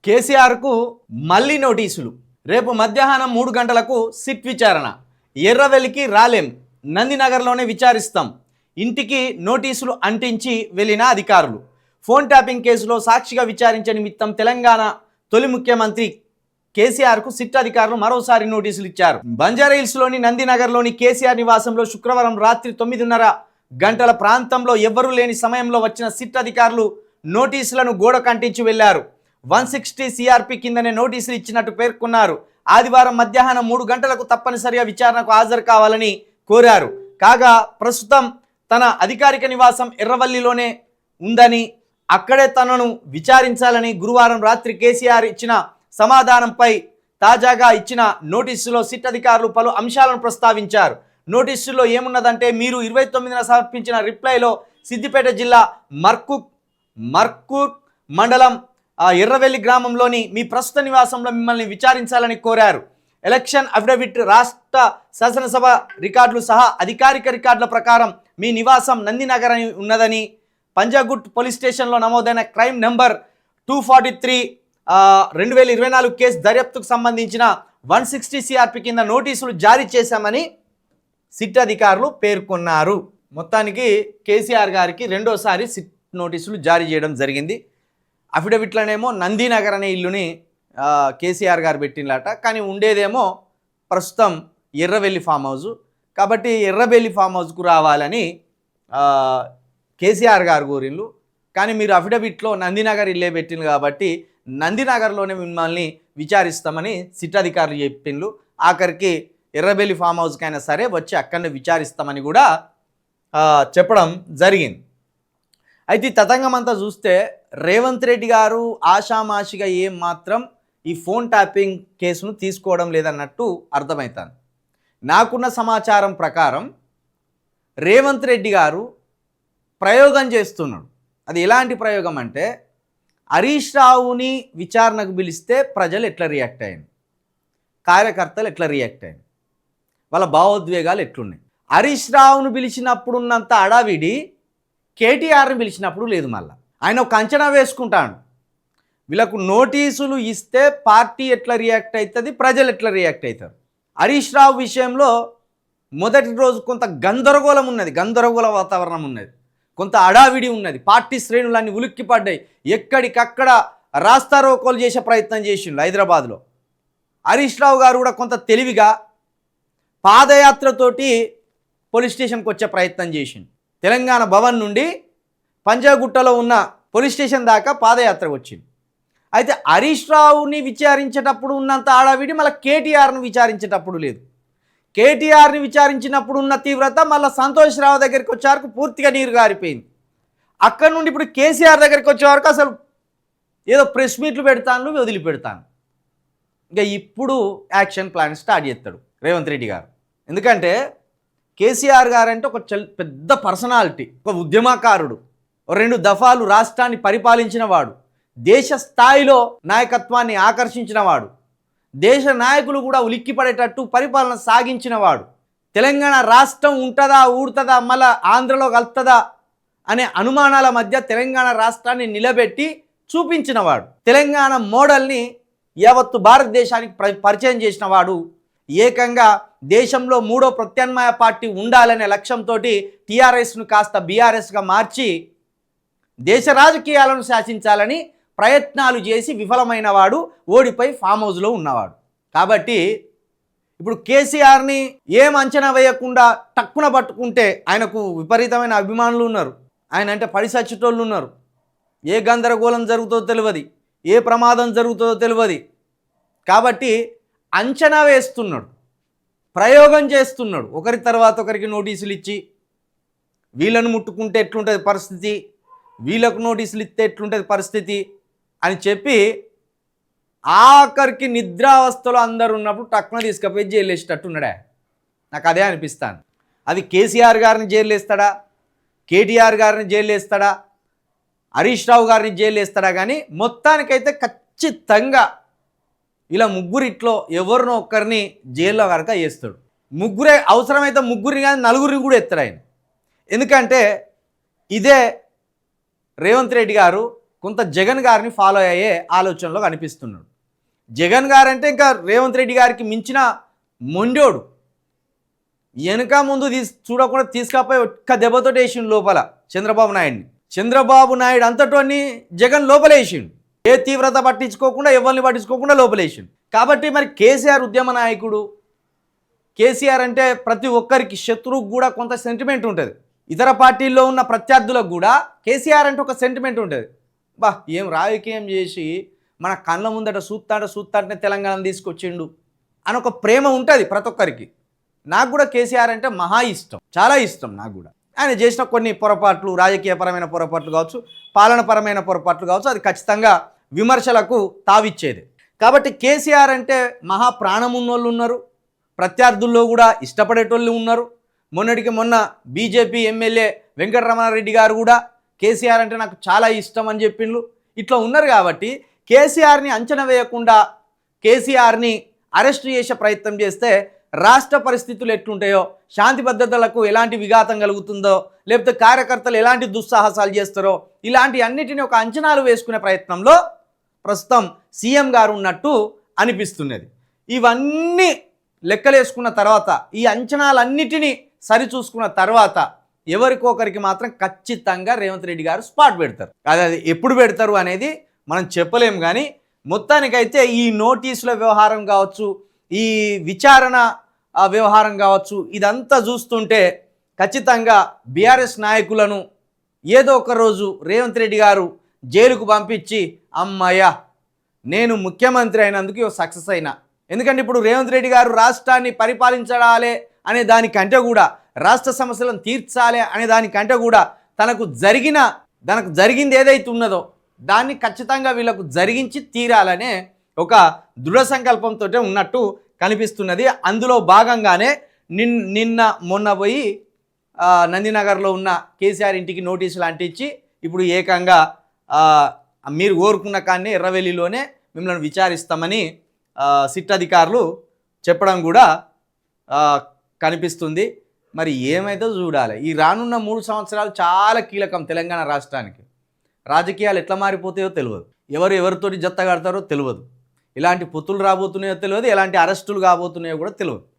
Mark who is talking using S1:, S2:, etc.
S1: కేసీఆర్కు మళ్ళీ నోటీసులు. రేపు మధ్యాహ్నం 3 గంటలకు సిట్ విచారణ. ఎర్రవెల్లికి రాలేం, నందినగర్లోనే విచారిస్తాం. ఇంటికి నోటీసులు అంటించి వెళ్ళిన అధికారులు. ఫోన్ ట్యాపింగ్ కేసులో సాక్షిగా విచారించే నిమిత్తం తెలంగాణ తొలి ముఖ్యమంత్రి కేసీఆర్కు సిట్ అధికారులు మరోసారి నోటీసులు ఇచ్చారు. బంజారాహిల్స్లోని నందినగర్లోని కేసీఆర్ నివాసంలో శుక్రవారం రాత్రి 9:30 గంటల ప్రాంతంలో ఎవ్వరూ లేని సమయంలో వచ్చిన సిట్ అధికారులు నోటీసులను గోడ కంటించి వెళ్లారు. 160 సిఆర్పి కిందనే నోటీసులు ఇచ్చినట్టు పేర్కొన్నారు. ఆదివారం మధ్యాహ్నం 3 గంటలకు తప్పనిసరిగా విచారణకు హాజరు కావాలని కోరారు. కాగా ప్రస్తుతం తన అధికారిక నివాసం ఎర్రవల్లిలోనే ఉందని, అక్కడే తనను విచారించాలని గురువారం రాత్రి కేసీఆర్ ఇచ్చిన సమాధానంపై తాజాగా ఇచ్చిన నోటీసులో సిట్ అధికారులు పలు అంశాలను ప్రస్తావించారు. నోటీసులో ఏమున్నదంటే, మీరు 29న సమర్పించిన రిప్లైలో సిద్దిపేట జిల్లా మర్కూర్ మండలం ఎర్రవెల్లి గ్రామంలోని మీ ప్రస్తుత నివాసంలో మిమ్మల్ని విచారించాలని కోరారు. ఎలక్షన్ అఫిడవిట్, రాష్ట్ర శాసనసభ రికార్డులు సహా అధికారిక రికార్డుల ప్రకారం మీ నివాసం నందినగర్ అని ఉన్నదని, పంజాగుట్ పోలీస్ స్టేషన్లో నమోదైన క్రైమ్ నెంబర్ 243 2024 కేసు దర్యాప్తుకు సంబంధించిన 160 సిఆర్పి కింద నోటీసులు జారీ చేశామని సిట్ అధికారులు పేర్కొన్నారు. మొత్తానికి కేసీఆర్ గారికి రెండోసారి సిట్ నోటీసులు జారీ చేయడం జరిగింది. అఫిడవిట్లనేమో నందినగర్ అనే ఇల్లుని కేసీఆర్ గారు పెట్టినలాట, కానీ ఉండేదేమో ప్రస్తుతం ఎర్రవెల్లి ఫామ్ హౌస్. కాబట్టి ఎర్రవెల్లి ఫామ్ హౌస్కు రావాలని కేసీఆర్ గారు కోరిన్లు. కానీ మీరు అఫిడవిట్లో నందినగర్ ఇల్లే పెట్టిండ్రు కాబట్టి నందినగర్లోనే మిమ్మల్ని విచారిస్తామని సిట్ అధికారులు చెప్పిండ్రు. ఆఖరికి ఎర్రవెల్లి ఫామ్ హౌస్కైనా సరే వచ్చి అక్కడనే విచారిస్తామని కూడా చెప్పడం జరిగింది. అయితే ఈ తతంగమంతా చూస్తే రేవంత్ రెడ్డి గారు ఆషామాషిగా ఏం మాత్రం ఈ ఫోన్ ట్యాపింగ్ కేసును తీసుకోవడం లేదన్నట్టు అర్థమవుతాను. నాకున్న సమాచారం ప్రకారం రేవంత్ రెడ్డి గారు ప్రయోగం చేస్తున్నాడు. అది ఎలాంటి ప్రయోగం అంటే, హరీష్ రావుని విచారణకు పిలిస్తే ప్రజలు ఎట్లా రియాక్ట్ అయ్యారు, కార్యకర్తలు ఎట్లా రియాక్ట్ అయ్యారు, వాళ్ళ భావోద్వేగాలు ఎట్లున్నాయి. హరీష్ రావును పిలిచినప్పుడు ఉన్నంత అడావిడి కేటీఆర్ని పిలిచినప్పుడు లేదు. మళ్ళీ ఆయన ఒక అంచనా వేసుకుంటాడు, వీళ్ళకు నోటీసులు ఇస్తే పార్టీ ఎట్లా రియాక్ట్ అవుతుంది, ప్రజలు ఎట్లా రియాక్ట్ అవుతారు. హరీష్ రావు విషయంలో మొదటి రోజు కొంత గందరగోళం ఉన్నది, గందరగోళ వాతావరణం ఉన్నది, కొంత అడావిడి ఉన్నది. పార్టీ శ్రేణులన్నీ ఉలిక్కిపడ్డాయి. ఎక్కడికక్కడ రాస్తారోకోలు చేసే ప్రయత్నం చేసిండు హైదరాబాద్లో. హరీష్ రావు గారు కూడా కొంత తెలివిగా పాదయాత్రతోటి పోలీస్ స్టేషన్కి వచ్చే ప్రయత్నం చేసిండు. తెలంగాణ భవన్ నుండి పంజాగుట్టలో ఉన్న పోలీస్ స్టేషన్ దాకా పాదయాత్ర వచ్చింది. అయితే హరీష్ రావుని విచారించేటప్పుడు ఉన్నంత ఆడావిడి మళ్ళీ కేటీఆర్ను విచారించేటప్పుడు లేదు. కేటీఆర్ని విచారించినప్పుడు ఉన్న తీవ్రత మళ్ళీ సంతోష్ రావు దగ్గరికి వచ్చే వరకు పూర్తిగా నీరు గారిపోయింది. అక్కడి నుండి ఇప్పుడు కేసీఆర్ దగ్గరికి వచ్చే వరకు అసలు ఏదో ప్రెస్ మీట్లు పెడతాను, వదిలిపెడతాను. ఇంకా ఇప్పుడు యాక్షన్ ప్లాన్ స్టార్ట్ చేస్తాడు రేవంత్ రెడ్డి గారు. ఎందుకంటే కేసీఆర్ గారు అంటే ఒక పెద్ద పర్సనాలిటీ, ఒక ఉద్యమకారుడు, 2 దఫాలు రాష్ట్రాన్ని పరిపాలించిన వాడు, దేశ స్థాయిలో నాయకత్వాన్ని ఆకర్షించిన వాడు, దేశ నాయకులు కూడా ఉలిక్కిపడేటట్టు పరిపాలన సాగించిన వాడు, తెలంగాణ రాష్ట్రం ఉంటుందా ఊడుతుందా మళ్ళా ఆంధ్రలో కలుతుందా అనే అనుమానాల మధ్య తెలంగాణ రాష్ట్రాన్ని నిలబెట్టి చూపించిన వాడు, తెలంగాణ మోడల్ని యావత్తు భారతదేశానికి పరిచయం చేసిన వాడు. ఏకంగా దేశంలో 3వ ప్రత్యామ్నాయ పార్టీ ఉండాలనే లక్ష్యంతో టీఆర్ఎస్ను కాస్త బీఆర్ఎస్గా మార్చి దేశ రాజకీయాలను శాసించాలని ప్రయత్నాలు చేసి విఫలమైన వాడు, ఓడిపోయి ఫామ్ హౌస్లో ఉన్నవాడు. కాబట్టి ఇప్పుడు కేసీఆర్ని ఏం అంచనా వేయకుండా టక్కున పట్టుకుంటే ఆయనకు విపరీతమైన అభిమానులు ఉన్నారు, ఆయన అంటే పడిసచ్చేటోళ్ళు ఉన్నారు. ఏ గందరగోళం జరుగుతుందో తెలియదు, ఏ ప్రమాదం జరుగుతుందో తెలియదు. కాబట్టి అంచనా వేస్తున్నాడు, ప్రయోగం చేస్తున్నాడు. ఒకరి తర్వాత ఒకరికి నోటీసులు ఇచ్చి వీళ్ళను ముట్టుకుంటే ఎట్లుంటుంది పరిస్థితి, వీళ్ళకు నోటీసులు ఇస్తే ఎట్లుంటుంది పరిస్థితి అని చెప్పి ఆఖరికి నిద్రావస్థలో అందరు ఉన్నప్పుడు టక్కున తీసుకుపోయి జైలు వేసేటట్టున్నాడా. నాకు అదే అనిపిస్తాను. అది కేసీఆర్ గారిని జైలు వేస్తాడా, కేటీఆర్ గారిని జైలు వేస్తాడా, హరీష్ రావు గారిని జైలు వేస్తాడా, కానీ మొత్తానికైతే ఖచ్చితంగా ఇలా ముగ్గురిట్లో ఎవరినో ఒక్కరిని జైల్లో కనుక వేస్తాడు. ముగ్గురే అవసరమైతే ముగ్గురిని కానీ నలుగురిని కూడా ఎత్తాడు ఆయన. ఎందుకంటే ఇదే రేవంత్ రెడ్డి గారు కొంత జగన్ గారిని ఫాలో అయ్యే ఆలోచనలో కనిపిస్తున్నాడు. జగన్ గారంటే ఇంకా రేవంత్ రెడ్డి గారికి మించిన మొండోడు. వెనుక ముందు చూడకుండా తీసుకపోయి ఒక్క దెబ్బతో వేసిండు లోపల చంద్రబాబు నాయుడిని. చంద్రబాబు నాయుడు అంతటోని జగన్ లోపలేసిండు. ఏ తీవ్రత పట్టించుకోకుండా, ఎవరిని పట్టించుకోకుండా లోపలేసిండు. కాబట్టి మరి కేసీఆర్ ఉద్యమ నాయకుడు. కేసీఆర్ అంటే ప్రతి ఒక్కరికి, శత్రువుకు కూడా కొంత సెంటిమెంట్ ఉంటుంది. ఇతర పార్టీల్లో ఉన్న ప్రత్యర్థులకు కూడా కేసీఆర్ అంటే ఒక సెంటిమెంట్ ఉంటుంది. ఏం రాజకీయం చేసి మన కళ్ళ ముందట సూత్తాటనే తెలంగాణ తీసుకొచ్చిండు అని ఒక ప్రేమ ఉంటుంది ప్రతి ఒక్కరికి. నాకు కూడా కేసీఆర్ అంటే మహా ఇష్టం, చాలా ఇష్టం నాకు కూడా. ఆయన చేసిన కొన్ని పొరపాట్లు, రాజకీయపరమైన పొరపాట్లు కావచ్చు, పాలనపరమైన పొరపాట్లు కావచ్చు, అది ఖచ్చితంగా విమర్శలకు తావిచ్చేది. కాబట్టి కేసీఆర్ అంటే మహా ప్రాణం ఉన్నోళ్ళు ఉన్నారు, ప్రత్యర్థుల్లో కూడా ఇష్టపడేటోళ్ళు ఉన్నారు. మొన్నటికి మొన్న బీజేపీ ఎమ్మెల్యే వెంకటరమణారెడ్డి గారు కూడా కేసీఆర్ అంటే నాకు చాలా ఇష్టం అని చెప్పిండ్రు. ఇట్లా ఉన్నారు. కాబట్టి కేసీఆర్ని అంచనా వేయకుండా కేసీఆర్ని అరెస్ట్ చేసే ప్రయత్నం చేస్తే రాష్ట్ర పరిస్థితులు ఎట్లుంటాయో, శాంతి భద్రతలకు ఎలాంటి విఘాతం కలుగుతుందో, లేకపోతే కార్యకర్తలు ఎలాంటి దుస్సాహసాలు చేస్తారో, ఇలాంటి అన్నిటిని ఒక అంచనాలు వేసుకునే ప్రయత్నంలో ప్రస్తుతం సీఎం గారు ఉన్నట్టు అనిపిస్తున్నది. ఇవన్నీ లెక్కలేసుకున్న తర్వాత, ఈ అంచనాలన్నిటినీ సరిచూసుకున్న తర్వాత ఎవరికొకరికి మాత్రం ఖచ్చితంగా రేవంత్ రెడ్డి గారు స్పాట్ పెడతారు. అది ఎప్పుడు పెడతారు అనేది మనం చెప్పలేము. కానీ మొత్తానికైతే ఈ నోటీసుల వ్యవహారం కావచ్చు, ఈ విచారణ వ్యవహారం కావచ్చు, ఇదంతా చూస్తుంటే ఖచ్చితంగా బీఆర్ఎస్ నాయకులను ఏదో ఒక రోజు రేవంత్ రెడ్డి గారు జైలుకు పంపించి, అమ్మయ్య నేను ముఖ్యమంత్రి అయినందుకు సక్సెస్ అయినా. ఎందుకంటే ఇప్పుడు రేవంత్ రెడ్డి గారు రాష్ట్రాన్ని పరిపాలించాలి అనే దానికంటే కూడా, రాష్ట్ర సమస్యలను తీర్చాలి అనే దానికంటే కూడా తనకు జరిగింది ఏదైతే ఉన్నదో దాన్ని ఖచ్చితంగా వీళ్ళకు జరిగించి తీరాలనే ఒక దృఢ సంకల్పంతో ఉన్నట్టు కనిపిస్తున్నది. అందులో భాగంగానే మొన్న పోయి నందినగర్లో ఉన్న కేసీఆర్ ఇంటికి నోటీసులు అంటించి ఇప్పుడు ఏకంగా మీరు కోరుకున్న కాన్నే ఎర్రవెల్లిలోనే మిమ్మల్ని విచారిస్తామని సిట్ అధికారులు చెప్పడం కూడా కనిపిస్తుంది. మరి ఏమైతే చూడాలి. ఈ రానున్న 3 సంవత్సరాలు చాలా కీలకం తెలంగాణ రాష్ట్రానికి. రాజకీయాలు ఎట్లా మారిపోతాయో తెలియదు, ఎవరితోటి జత్త కడతారో తెలియదు, ఎలాంటి పొత్తులు రాబోతున్నాయో తెలియదు, ఎలాంటి అరెస్టులు కాబోతున్నాయో కూడా తెలియదు.